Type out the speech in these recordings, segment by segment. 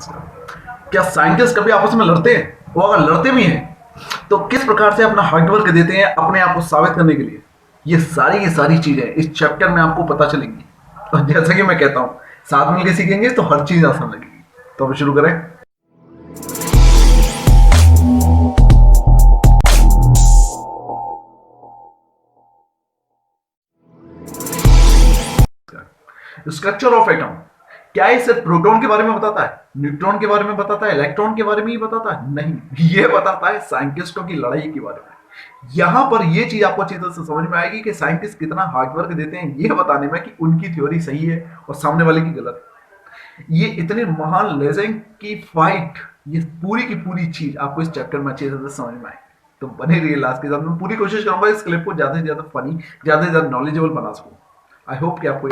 क्या साइंटिस्ट कभी आपस में लड़ते हैं? वो अगर लड़ते भी हैं तो किस प्रकार से अपना हार्डवर्क देते हैं अपने आप को साबित करने के लिए? ये सारी चीजें इस चैप्टर में आपको पता चलेंगी। और जैसा कि मैं कहता हूँ, साथ मिलकर सीखेंगे तो हर चीज आसान लगेगी। तो अब शुरू करें। स्ट्रक्चर ऑफ एटम, क्या ये सिर्फ प्रोटॉन के बारे में बताता है, न्यूट्रॉन के बारे में बताता है, इलेक्ट्रॉन के बारे में ही बताता है? नहीं, ये बताता है साइंटिस्टों की लड़ाई के बारे में। यहां पर ये चीज आपको अच्छी तरह से समझ में आएगी कि साइंटिस्ट कितना हार्डवर्क देते हैं ये बताने में कि उनकी थ्योरी सही है और सामने वाले की गलत है। ये इतने महान लेजेंड की फाइट, ये पूरी की पूरी चीज आपको इस चैप्टर में अच्छी तरह से समझ में आएगी। तो बने रहिए लास्ट के साथ। मैं पूरी कोशिश करूंगा इस क्लिप को ज्यादा से ज्यादा फनी, ज्यादा से ज्यादा नॉलेजेबल बना सकूं। आई होप कि आपको।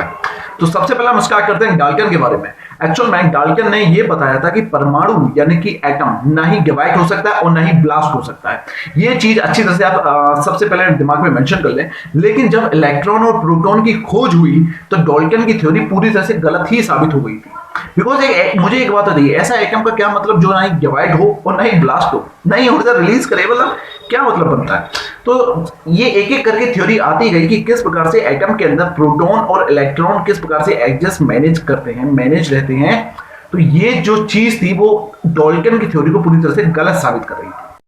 तो सबसे पहले हम स्टार्ट करते हैं डाल्टन के बारे में। एक्चुअल में डाल्टन ने यह बताया था कि परमाणु यानी कि एटम ना ही डिवाइड हो सकता है और ना ही ब्लास्ट हो सकता है। ये चीज अच्छी तरह से आप सबसे पहले दिमाग में मेंशन कर लें। लेकिन जब इलेक्ट्रॉन और प्रोटॉन की खोज हुई तो डाल्टन की थ्योरी पूरी तरह से गलत ही साबित हो गई थी। बिकॉज मुझे एक बात बताइए, ऐसा एटम का क्या मतलब जो ना ही डिवाइड हो और ना ही ब्लास्ट हो, ना ही ऊर्जा रिलीज करे, मतलब क्या मतलब बनता है? तो ये एक एक करके थ्योरी आती गई कि किस प्रकार से एटम के अंदर प्रोटॉन और इलेक्ट्रॉन किस प्रकार से एडजस्ट मैनेज करते हैं, मैनेज रहते हैं। तो ये जो चीज थी वो डाल्टन की थ्योरी को पूरी तरह से गलत साबित कर रही थी।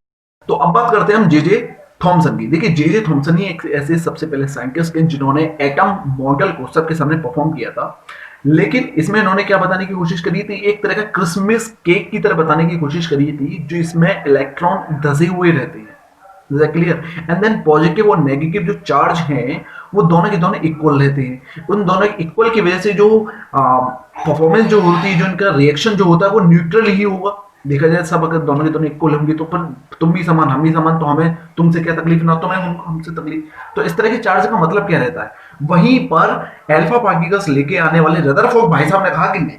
तो अब बात करते हैं हम जे थॉमसन की। देखिए, जे थॉमसन ही एक ऐसे सबसे पहले साइंटिस्ट हैं जिन्होंने एटम मॉडल को सबके सामने परफॉर्म किया था। लेकिन इसमें इन्होंने क्या बताने की कोशिश करी थी, एक तरह का क्रिसमस केक की तरह बताने की कोशिश करी थी जो इसमें इलेक्ट्रॉन धसे हुए रहते हैं। क्लियर? एंड देन पॉजिटिव और नेगेटिव जो चार्ज हैं वो दोनों के दोनों इक्वल रहते हैं। उन दोनों इक्वल की वजह से जो परफॉर्मेंस जो होती है, जो इनका रिएक्शन जो होता है वो न्यूट्रल ही होगा। देखा जाए सब अगर दोनों के दोनों इक्वल होंगे तो फिर तुम भी समान हम भी समान, तो हमें तुमसे क्या तकलीफ ना तुम्हें हमसे तकलीफ। तो इस तरह के चार्ज का मतलब क्या रहता है? वहीं पर अल्फा पार्टिकल्स लेके आने वाले रदरफोर्ड भाई साहब ने कहा कि नहीं,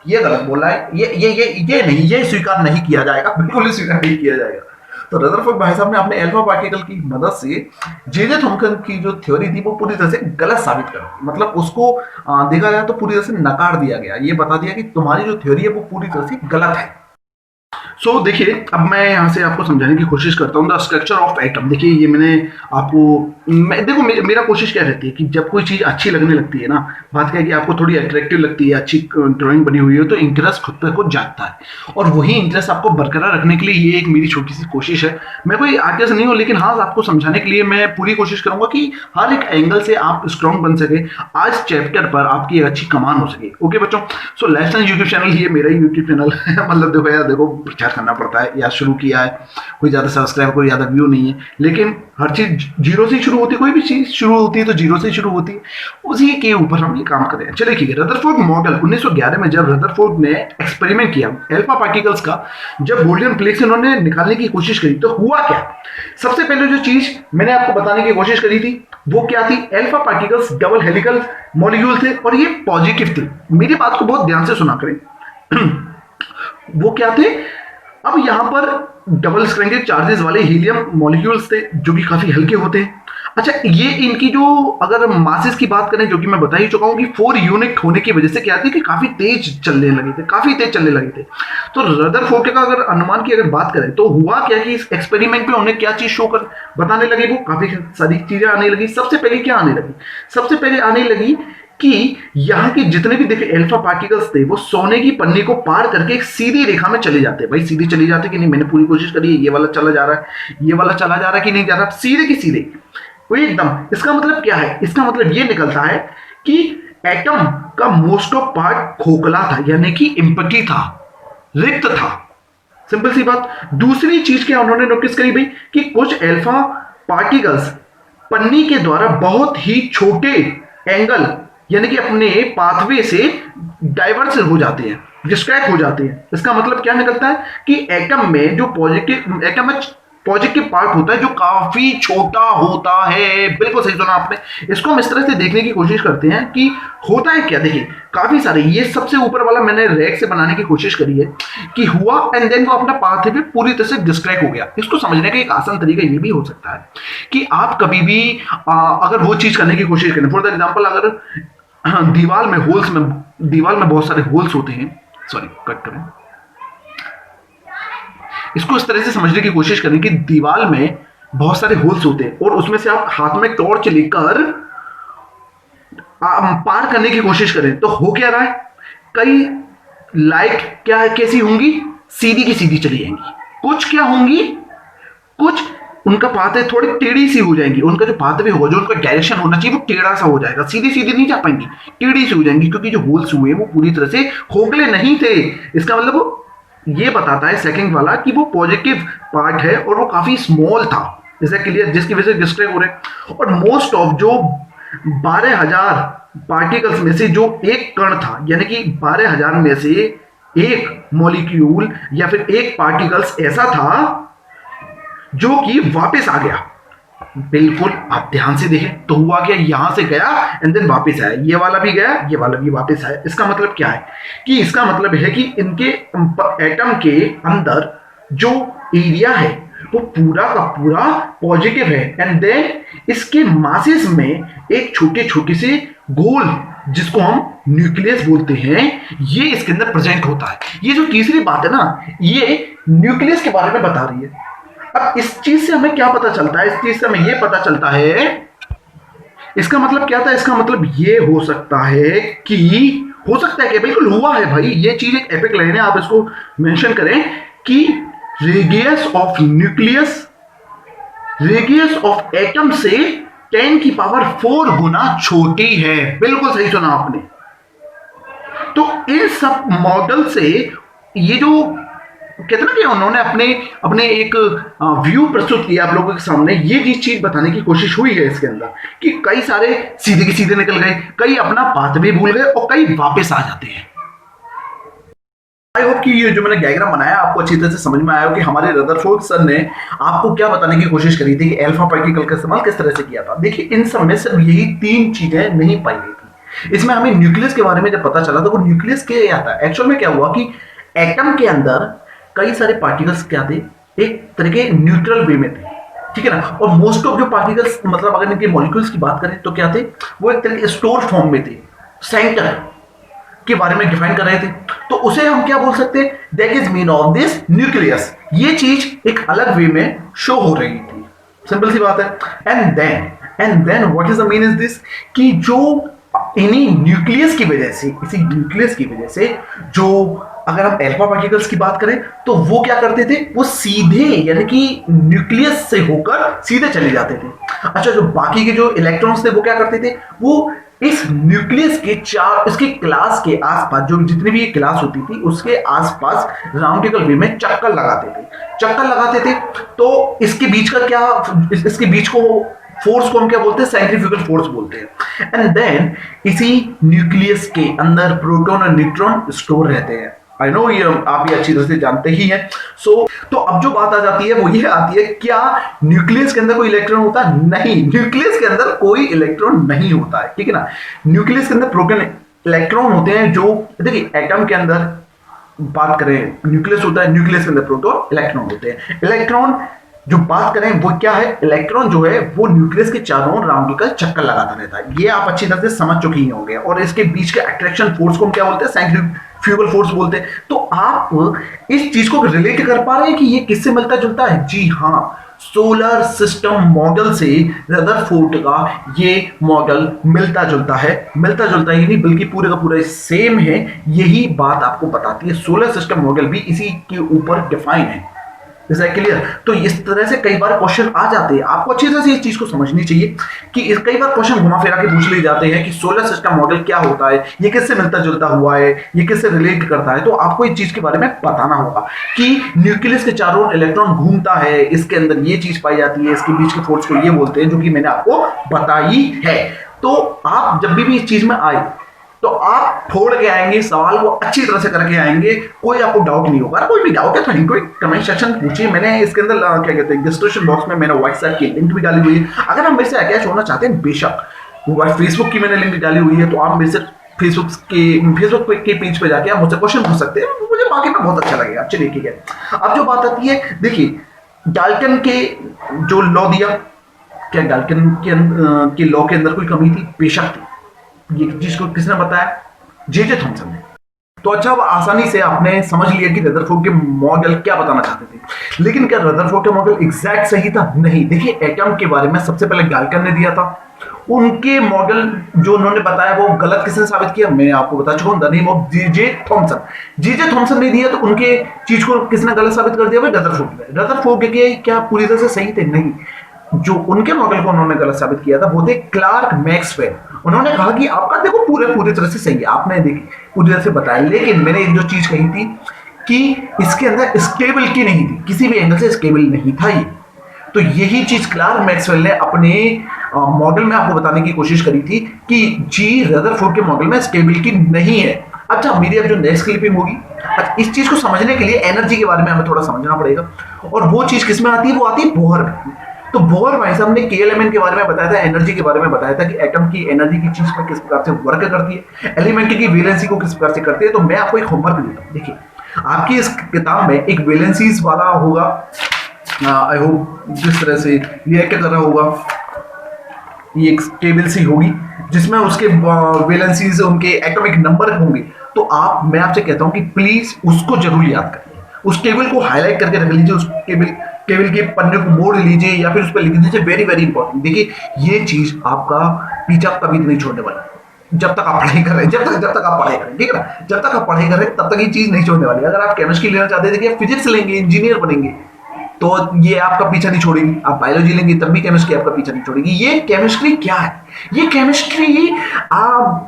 ये गलत बोला है, ये नहीं, ये स्वीकार नहीं किया जाएगा, बिल्कुल ही स्वीकार नहीं किया जाएगा। तो रदरफोर्ड भाई साहब ने अपने अल्फा पार्टिकल की मदद से जे थॉमसन की जो थ्योरी थी वो पूरी तरह से गलत साबित कर, मतलब उसको देखा जाए तो पूरी तरह से नकार दिया गया। ये बता दिया कि तुम्हारी जो थ्योरी है वो पूरी तरह से गलत है। सो देखिए, अब मैं यहाँ से आपको समझाने की कोशिश करता हूँ द स्ट्रक्चर ऑफ एटम। देखिए, ये मैंने आपको देखो मेरा कोशिश क्या रहती है कि जब कोई चीज़ अच्छी लगने लगती है ना, बात क्या है कि आपको थोड़ी अट्रैक्टिव लगती है, अच्छी ड्राइंग बनी हुई है तो इंटरेस्ट खुद पे को जागता है। और वही इंटरेस्ट आपको बरकरार रखने के लिए ये एक मेरी छोटी सी कोशिश है। मैं कोई आर्टिस्ट नहीं हूँ, लेकिन हाँ, आपको समझाने के लिए मैं पूरी कोशिश करूंगा कि हर एक एंगल से आप स्ट्रॉन्ग बन सके, आज चैप्टर पर आपकी एक अच्छी कमान हो सके। ओके बच्चों, सो लेट्स यूट्यूब चैनल, ये मेरा ही यूट्यूब चैनल है। मतलब देखो यार, देखो प्रचार करना पड़ता है, या शुरू किया है, कोई ज्यादा सब्सक्राइब, कोई ज्यादा व्यू नहीं है, लेकिन हर चीज जीरो से शुरू होती है। कोई भी चीज शुरू होती है तो जीरो से शुरू होती है, उसी के ऊपर हम ये काम कर रहे हैं। चलिए ठीक है, रदरफोर्ड मॉडल 1911 में जब रदरफोर्ड ने एक्सपेरिमेंट किया अल्फा पार्टिकल्स का, जब गोल्डन प्लेक्स उन्होंने निकालने की कोशिश करी तो हुआ क्या? सबसे पहले जो चीज मैंने आपको बताने की कोशिश करी थी वो क्या थी? Alpha particles double helical molecule थे और ये पॉजिटिव थे। मेरी बात को बहुत ध्यान से सुना करें। वो क्या थे? अब यहां पर डबल स्ट्रैंडेड चार्जेस वाले हीलियम मॉलिक्यूल्स थे जो कि काफी हल्के होते हैं। अच्छा, ये इनकी जो अगर मासेस की बात करें, जो कि मैं बता ही चुका हूं कि 4 यूनिट होने की वजह से क्या थी कि काफी तेज चलने लगे थे, काफी तेज चलने लगे थे। तो रदरफोर्ड का अगर अनुमान की अगर बात करें तो हुआ क्या कि इस एक्सपेरिमेंट में उन्हें क्या चीज शो कर बताने लगे, वो काफी सारी चीजें आने लगी। सबसे पहले क्या आने लगी? सबसे पहले आने लगी कि यहाँ के जितने भी देखे अल्फा पार्टिकल्स थे वो सोने की पन्नी को पार करके एक सीधी रेखा में चले जाते। भाई सीधे चले जाते कि नहीं? मैंने पूरी कोशिश करी है, ये वाला चला जा रहा है, ये वाला चला जा रहा है कि नहीं जा रहा, सीधे की सीधे वही एकदम। इसका मतलब क्या है? इसका मतलब ये निकलता है कि एटम का मोस्ट ऑफ पार्ट खोखला था, यानी कि एम्प्टी था, रिक्त था। सिंपल सी बात। दूसरी चीज क्या उन्होंने नोटिस करी भाई कि कुछ अल्फा पार्टिकल्स पन्नी के द्वारा बहुत ही छोटे एंगल यानी कि अपने पाथवे से डाइवर्स हो जाते हैं, डिस्ट्रैक्ट हो जाते हैं। इसका मतलब क्या निकलता है कि एटम में जो पॉजिटिव पार्ट होता है जो काफी छोटा होता है। बिल्कुल सही सुना आपने। इसको हम इस तरह से देखने की कोशिश करते हैं कि होता है क्या। देखिए, काफी सारे, ये सबसे ऊपर वाला मैंने रैक से बनाने की कोशिश करी है कि हुआ एंड देन वो अपना पाथवे पूरी तरह से डिस्ट्रैक्ट हो गया। इसको समझने का एक आसान तरीका ये भी हो सकता है कि आप कभी भी अगर वो चीज करने की कोशिश करें, फॉर एग्जाम्पल अगर दीवार में बहुत सारे होल्स होते हैं, सॉरी कट करें, इसको इस तरह से समझने की कोशिश करें कि दीवार में बहुत सारे होल्स होते हैं और उसमें से आप हाथ में टॉर्च लेकर पार करने की कोशिश करें तो हो क्या रहा है, कई लाइट क्या कैसी होंगी, सीधी की सीधी चली जाएंगी, कुछ क्या होंगी, कुछ उनका पाथ थोड़ी टेढ़ी सी हो जाएंगी, उनका जो पाथ वे होगा, जो उनका डायरेक्शन होना चाहिए वो टेढ़ा सा हो जाएगा, सीधी सीधी नहीं जा पाएंगी, टेढ़ी सी हो जाएंगी, क्योंकि जो होल्स हुए वो पूरी तरह से खोखले नहीं थे। इसका मतलब वो ये बताता है सेकंड वाला कि वो पॉजिटिव पार्ट है और वो काफी स्मॉल था, जैसे क्लियर, जिसकी वजह से डिस्ट्रैक्ट हो रहे। और मोस्ट ऑफ जो 12,000 पार्टिकल्स में से जो एक कण था, यानी कि 12,000 में से एक मॉलिक्यूल या फिर एक पार्टिकल्स ऐसा था जो कि वापस आ गया। बिल्कुल, आप ध्यान से देखें तो हुआ क्या, यहां से गया एंड देन वापस आया, ये वाला भी गया, ये वाला भी वापस आया। इसका मतलब क्या है कि इसका मतलब है कि इनके एटम के अंदर जो एरिया है वो पूरा का पूरा पॉजिटिव है एंड देन इसके मासेस में एक छोटे छोटे से गोल जिसको हम न्यूक्लियस बोलते हैं, ये इसके अंदर प्रेजेंट होता है। ये जो तीसरी बात है ना, ये न्यूक्लियस के बारे में बता रही है। अब इस चीज से हमें क्या पता चलता है, इस चीज से हमें यह पता चलता है, इसका मतलब क्या था, इसका मतलब ये हो सकता है कि हो सकता है कि बिल्कुल हुआ है भाई, ये चीज एक एपिक लाइन है, आप इसको मेंशन करें कि radius of nucleus radius of atom से 10 की पावर 4 गुना छोटी है। बिल्कुल सही सुना आपने। तो इन सब मॉडल से ये जो कहते ना कि उन्होंने अपने अपने एक व्यू प्रस्तुत किया आप लोगों के सामने, ये चीज बताने की कोशिश हुई है इसके अंदर कि कई सारे सीधे के सीधे निकल गए, कई अपना पाथ भी भूल गए और कई वापस आ जाते हैं। आई होप कि ये जो मैंने डायग्राम बनाया आपको अच्छी तरह से समझ में आया हो कि हमारे रदरफोर्ड सर ने आपको क्या बताने की कोशिश करी थी कि अल्फा पार्टिकल का इस्तेमाल किस तरह से किया था। देखिए, इन सब में सिर्फ यही 3 चीजें नहीं पाई गई थी। इसमें हमें न्यूक्लियस के बारे में जब पता चला तो वो न्यूक्लियस क्या आता है, एक्चुअल में क्या हुआ कि एटम के अंदर कई सारे पार्टिकल्स क्या थे, एक तरह के न्यूट्रल वे में थे, ठीक है ना। और मोस्ट ऑफ जो पार्टिकल्स, मतलब अगर इनके मॉलिक्यूल्स की बात करें तो क्या थे, वो एक तरह के स्टोर फॉर्म में थे, सेंटर के बारे में डिफाइन कर रहे थे। तो उसे हम क्या बोल सकते हैं, that is mean of this nucleus. ये चीज एक अलग वे में शो हो रही थी, सिंपल सी बात है। And then what is the mean is this कि जो इन्हीं न्यूक्लियस की वजह से, इसी न्यूक्लियस की वजह से जो अगर हम अल्फा पार्टिकल्स की बात करें तो वो क्या करते थे, वो सीधे यानी कि न्यूक्लियस से होकर सीधे चले जाते थे। अच्छा, जो बाकी के जो इलेक्ट्रॉन्स थे वो क्या करते थे, वो इस न्यूक्लियस के इसके क्लास के आसपास, जो जितनी भी क्लास होती थी उसके आसपास राउंडिकल वे में चक्कर लगाते थे। तो इसके बीच का क्या, इसके बीच को फोर्स को हम क्या बोलते हैं, सेंट्रीफ्यूगल फोर्स बोलते हैं। एंड देन इसी न्यूक्लियस के अंदर प्रोटॉन और न्यूट्रॉन स्टोर रहते हैं। आई नो ये आप ये अच्छी तरह से जानते ही हैं। तो अब जो बात आ जाती है वो ये आती है, क्या न्यूक्लियस के अंदर कोई इलेक्ट्रॉन होता है? नहीं, न्यूक्लियस के अंदर कोई इलेक्ट्रॉन नहीं होता है, ठीक है ना। न्यूक्लियस के अंदर प्रोटॉन इलेक्ट्रॉन होते हैं। जो देखिए, एटम के अंदर बात करें न्यूक्लियस होता है, न्यूक्लियस के अंदर प्रोटॉन इलेक्ट्रॉन होते हैं। इलेक्ट्रॉन जो बात करें वो क्या है, इलेक्ट्रॉन जो है वो न्यूक्लियस के चारों ओर राउंडिकल चक्कर लगाता रहता है। ये आप अच्छी तरह से समझ चुके ही होंगे। और इसके बीच के अट्रैक्शन फोर्स को हम क्या बोलते हैं, सेंट्रीफ्यूगल फोर्स बोलते हैं। तो आप इस चीज को रिलेट कर पा रहे हैं कि ये किससे मिलता जुलता है? जी हाँ, सोलर सिस्टम मॉडल से रदरफोर्ड का ये मॉडल मिलता जुलता है ही नहीं बल्कि पूरे का पूरा सेम है। यही बात आपको बताती है, सोलर सिस्टम मॉडल भी इसी के ऊपर डिफाइन है। Is that clear? तो इस तरह से कई बार क्वेश्चन आ जाते हैं, आपको अच्छी तरह से इस चीज को समझनी चाहिए कि कई बार क्वेश्चन घुमा फिरा के पूछ ले जाते हैं कि सोलर सिस्टम मॉडल क्या होता है, ये किससे मिलता जुलता हुआ है, ये किससे रिलेट करता है। तो आपको इस चीज के बारे में बताना होगा कि न्यूक्लियस के चारों ओर इलेक्ट्रॉन घूमता है, इसके अंदर ये चीज पाई जाती है, इसके बीच के फोर्स को ये बोलते हैं, जो कि मैंने आपको बताई है। तो आप जब भी इस चीज में आए तो आप फोड़ के आएंगे, सवाल को अच्छी तरह से करके आएंगे, कोई आपको डाउट नहीं होगा। कोई भी डाउट है तो इनको कमेंट सेक्शन में पूछिए। मैंने इसके अंदर क्या कहते हैं, डिस्क्रिप्शन बॉक्स में मैंने व्हाट्सएप की लिंक भी डाली हुई है। अगर आप मेरे से अटैच होना चाहते हैं, बेशक फेसबुक की मैंने लिंक डाली हुई है, तो आप मेरे से फेसबुक के पेज पे जाके आप मुझसे क्वेश्चन पूछ सकते हैं, मुझे बाकी में बहुत अच्छा लगेगा। चलिए ठीक है, अब जो बात आती है, देखिए डाल्टन के जो लॉ दिया, क्या डाल्टन के लॉ के अंदर कोई कमी थी? बेशक थी। ये चीज को किसने बताया? जे थॉमसन ने। तो अच्छा, अब आसानी से आपने समझ लिया कि रदरफोर्ड के मॉडल क्या बताना चाहते थे। लेकिन क्या रदरफोर्ड का मॉडल एग्जैक्ट सही था? नहीं। देखिए, एटम के बारे में सबसे पहले गाल्टन ने दिया था। उनके मॉडल जो उन्होंने बताया वो गलत किसने साबित किया? मैं आपको बता चुका हूं, the name of JJ Thomson. JJ Thomson ने दिया, तो उनके चीज को किसने गलत साबित कर दिया? भाई रदरफोर्ड ने। रदरफोर्ड के क्या पूरी तरह से सही थे? नहीं। जो उनके मॉडल को उन्होंने गलत साबित किया था वो थे क्लार्क मैक्सवेल। उन्होंने कहा कि आपका देखो पूरी तरह से सही है, आपने देखी पूरी तरह से बताया, लेकिन मैंने एक जो चीज कही थी कि इसके अंदर स्टेबिलिटी नहीं थी, किसी भी एंगल से स्टेबल नहीं था ये। तो यही चीज क्लार्क मैक्सवेल ने अपने मॉडल में आपको बताने की कोशिश करी थी कि जी रदरफोर्ड के मॉडल में स्टेबिलिटी नहीं है। अच्छा, मेरी अब जो नेक्स्ट क्लिपिंग होगी, अच्छा, इस चीज को समझने के लिए एनर्जी के बारे में हमें थोड़ा समझना पड़ेगा। और वो चीज किसमें आती है? वो आती है बोहर में। तो बोहर भाई साहब ने केएलएमएन के बारे में बताया था, एनर्जी के बारे में बताया था कि एटम की एनर्जी की चीज पर किस प्रकार से वर्क करती है, एलिमेंट की वैलेंसी को किस प्रकार से करती है। तो मैं आपको एक होमवर्क देता हूं। देखिए, आपकी इस किताब में एक वैलेंसीज वाला होगा, आई होप जिस तरह से रिएक्ट कर रहा होगा, ये एक टेबल सी होगी जिसमें उसके वैलेंसीज, उनके एटॉमिक नंबर होंगे। तो मैं आपसे कहता हूं कि प्लीज उसको जरूर याद करिए, उस टेबल को हाईलाइट करके रख लीजिए, उस टेबल के पन्ने को मोड़ लीजिए या फिर उस पर लिख दीजिए वेरी वेरी इंपॉर्टेंट। देखिए, ये चीज आपका पीछा कभी नहीं छोड़ने वाला जब तक आप पढ़ाई कर रहे हैं, जब तक आप पढ़ाई करें, ठीक है ना, जब तक आप पढ़ाई कर रहे हैं तब तक ये चीज नहीं छोड़ने वाली। अगर आप केमिस्ट्री लेना चाहते हैं, देखिए फिजिक्स लेंगे, इंजीनियर बनेंगे, तो ये आपका पीछा नहीं छोड़ेगी। आप बायोलॉजी लेंगे तब भी केमिस्ट्री आपका पीछा नहीं छोड़ेगी। ये केमिस्ट्री क्या है? ये केमिस्ट्री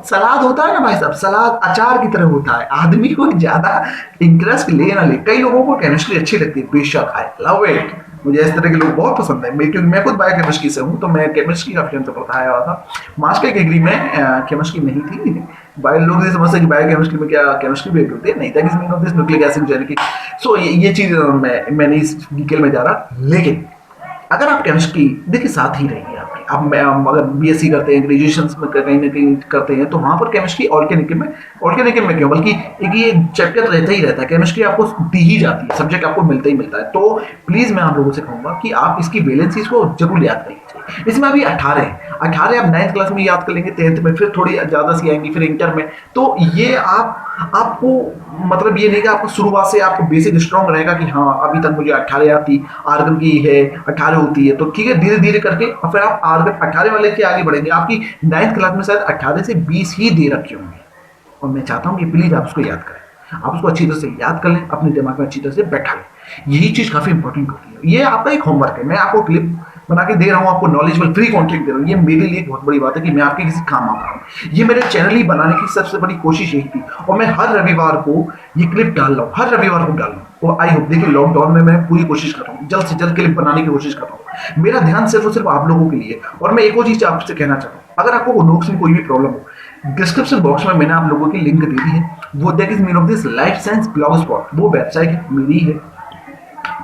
सलाद होता है ना भाई साहब, सलाद अचार की तरह होता है। आदमी को ज्यादा इंटरेस्ट ले ना ले, कई लोगों को केमिस्ट्री अच्छी लगती है, बेशक आई लव इट, मुझे इस तरह के लोग बहुत पसंद है। क्योंकि मैं खुद बायोकेमिस्ट्री से हूँ, तो मैं केमिस्ट्री काफी टाइम से पढ़ाया हुआ था। मास्टर की डिग्री में केमिस्ट्री नहीं थी। बायो लोग ये समझते हैं कि बायोकेमिस्ट्री में क्या केमिस्ट्री भी होती है, नहीं था। किसी न्यूक्लिक एसिड जेनेटिक। सो ये चीज मैं नहीं इस डिटेल में जा रहा, लेकिन अगर आप केमिस्ट्री देखिए साथ ही रहेंगे आपकी। अब मैं अगर बीएससी करते हैं, ग्रेजुएशन में कहीं ना कहीं करते हैं, तो वहां पर केमिस्ट्री ऑर्गेनिक में क्यों, बल्कि एक ये चैप्टर रहता ही रहता है, केमिस्ट्री आपको दी ही जाती है, सब्जेक्ट आपको मिलता ही मिलता है। तो प्लीज मैं आप लोगों से कहूंगा कि आप इसकी वैलेंसीज को जरूर याद करिए। इसमें अभी 18 आप 9th क्लास में याद कर लेंगे, 10th में फिर थोड़ी ज्यादा सी आएंगी, फिर इंटर में। तो ये आपको मतलब ये नहीं कि आपको शुरुआत से आपको बेसिक स्ट्रॉन्ग रहेगा कि हाँ अभी तक मुझे 18 आती, आर्गन की है 18 होती है, तो ठीक है, धीरे धीरे करके और फिर आप आर्गन 18 वाले के आगे बढ़ेंगे। आपकी 9th क्लास में शायद 18 से 20 ही दे रखे होंगे, और मैं चाहता हूँ कि प्लीज आप उसको याद करें, आप उसको अच्छी तरह से याद कर लें, अपने दिमाग में अच्छी तरह से बैठा लें। यही चीज काफी इंपॉर्टेंट होती है। ये आपका एक होमवर्क है, मैं आपको क्लिप बना के दे रहा हूँ, आपको नॉलेजेबल फ्री कंटेंट दे रहा हूँ। ये मेरे लिए बहुत बड़ी बात है कि मैं आपके किसी काम आ रहा हूँ। ये मेरे चैनल ही बनाने की सबसे बड़ी कोशिश यही थी, और मैं हर रविवार को ये क्लिप डाल रहा हूँ, हर रविवार को डाल रहा हूँ। और आई होप, देखिए लॉकडाउन में मैं पूरी कोशिश कर रहा हूँ, जल्द से जल्द क्लिप बनाने की कोशिश कर रहा हूँ। मेरा ध्यान सिर्फ और सिर्फ आप लोगों के लिए। और मैं एक और चीज आपसे कहना चाहता हूँ, अगर आपको नोट्स में कोई भी प्रॉब्लम हो, डिस्क्रिप्शन बॉक्स में मैंने आप लोगों की लिंक दे दी है, वो that is mean of this life science blog spot, वो वेबसाइट मेरी है,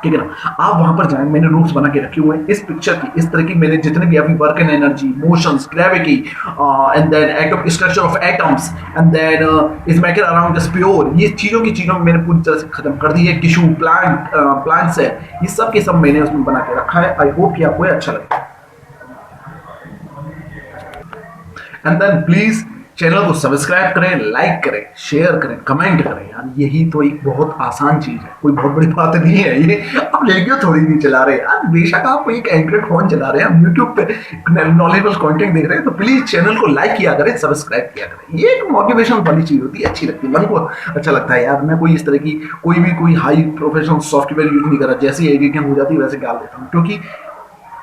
ठीक है ना। आप वहां पर जाएं, मैंने नोट्स बना के रखे हुए हैं इस पिक्चर की, इस तरह की मेरे जितने भी अभी work and energy, motions, gravity, and then atom structure of atoms, and then is matter around the sphere, ये चीजों मैंने पूरी तरह से खत्म कर दी है। टिश्यू, प्लांट से, ये सब के सब मैंने उसमें बना के रखा है। आई होप कि आपको अच्छा लगे। एंड देन प्लीज चैनल को सब्सक्राइब करें, लाइक करें, शेयर करें, कमेंट करें। यार यही तो एक बहुत आसान चीज है, कोई बहुत बड़ी बात नहीं है ये। आप रेडियो थोड़ी नहीं चला रहे यार, बेशक आप एक एंड्रॉइड फोन चला रहे हैं, हम यूट्यूब पे नॉलेजेबल कंटेंट देख रहे हैं, तो प्लीज चैनल को लाइक किया करें, सब्सक्राइब किया करें। ये एक मोटिवेशन वाली चीज होती है, अच्छी लगती है, मन को अच्छा लगता है। यार मैं कोई इस तरह की कोई हाई प्रोफेशनल सॉफ्टवेयर यूज नहीं कर रहा, जैसी एडिटिंग हो जाती है वैसे डाल देता हूँ, क्योंकि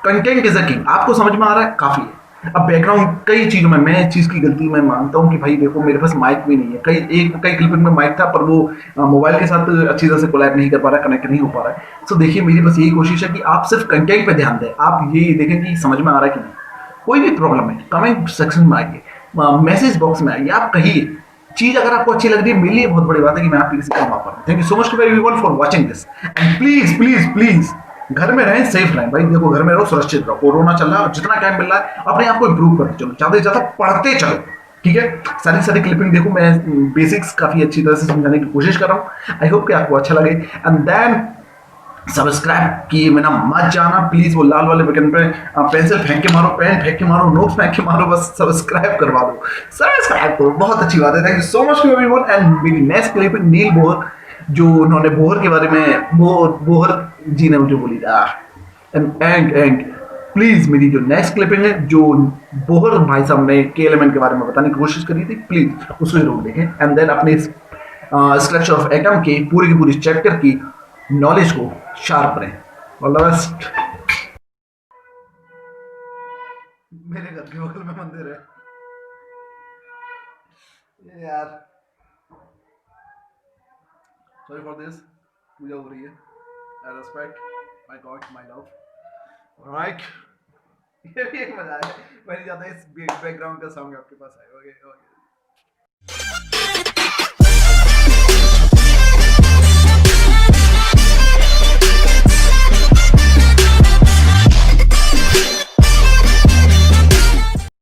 कंटेंट इज अ किंग। आपको समझ में आ रहा है, काफी है। अब बैकग्राउंड कई चीजों में मैं इस चीज की गलती मैं मानता हूँ कि भाई देखो मेरे पास माइक भी नहीं है, कई क्लिपिंग में माइक था, पर वो मोबाइल के साथ अच्छी तरह से कोलैब नहीं कर पा रहा, कनेक्ट नहीं हो पा रहा है। सो देखिए, मेरी बस यही कोशिश है कि आप सिर्फ कंटेंट पे ध्यान दें, आप ये देखें कि समझ में आ रहा है कि नहीं। कोई भी प्रॉब्लम है कमेंट सेक्शन में आइए, मैसेज बॉक्स में आइए, आप कहिए चीज अगर आपको अच्छी लग रही है। मेरे लिए बहुत बड़ी बात है कि मैं आपके किसी काम आ पा रहा हूँ। Thank you so much everyone for watching this, and please please please घर में रहें, सेफ रहें। भाई देखो, घर में रहो, सुरक्षित रहो, कोरोना चल रहा है, और जितना टाइम मिल रहा है अपने आप को इंप्रूव करते चलो, ज्यादा से ज्यादा पढ़ते चलो, ठीक है। सारी क्लिपिंग देखो, मैं बेसिक्स काफी अच्छी तरह से समझाने की कोशिश कर रहा हूँ। आई होप कि आपको अच्छा लगे। एंड देन सब्सक्राइब किए बिना मत जाना प्लीज, वो लाल वाले बटन पे पेंसिल फेंक के मारो, पेन फेंक के मारो, नोट फेंक के मारो, बस सब्सक्राइब करवा दो, सब्सक्राइब करो, बहुत अच्छी बात है। Thank you so much to everyone. And मेरी नेक्स्ट क्लिप नील बोहर, जो उन्होंने बोहर के बारे में, बोहर जी ने मुझे बोली था। एंड प्लीज मेरी जो नेक्स्ट क्लिपिंग है, जो बोहर भाई साहब ने के एलिमेंट के बारे में बताने की कोशिश करी थी, प्लीज उसको जरूर देखें। एंड देन अपने स्ट्रक्चर ऑफ एटम के पूरी की पूरी चैप्टर की नॉलेज को शार्प करें। All the best. मेरे घर के बगल में मंदिर है ये यार, सॉरी फॉर दिस, पूजा हो रही है। I respect my God, my love. Alright, ये भी एक मजा है। मैं नहीं चाहता इस बैकग्राउंड का सॉन्ग आपके पास आए। Okay okay.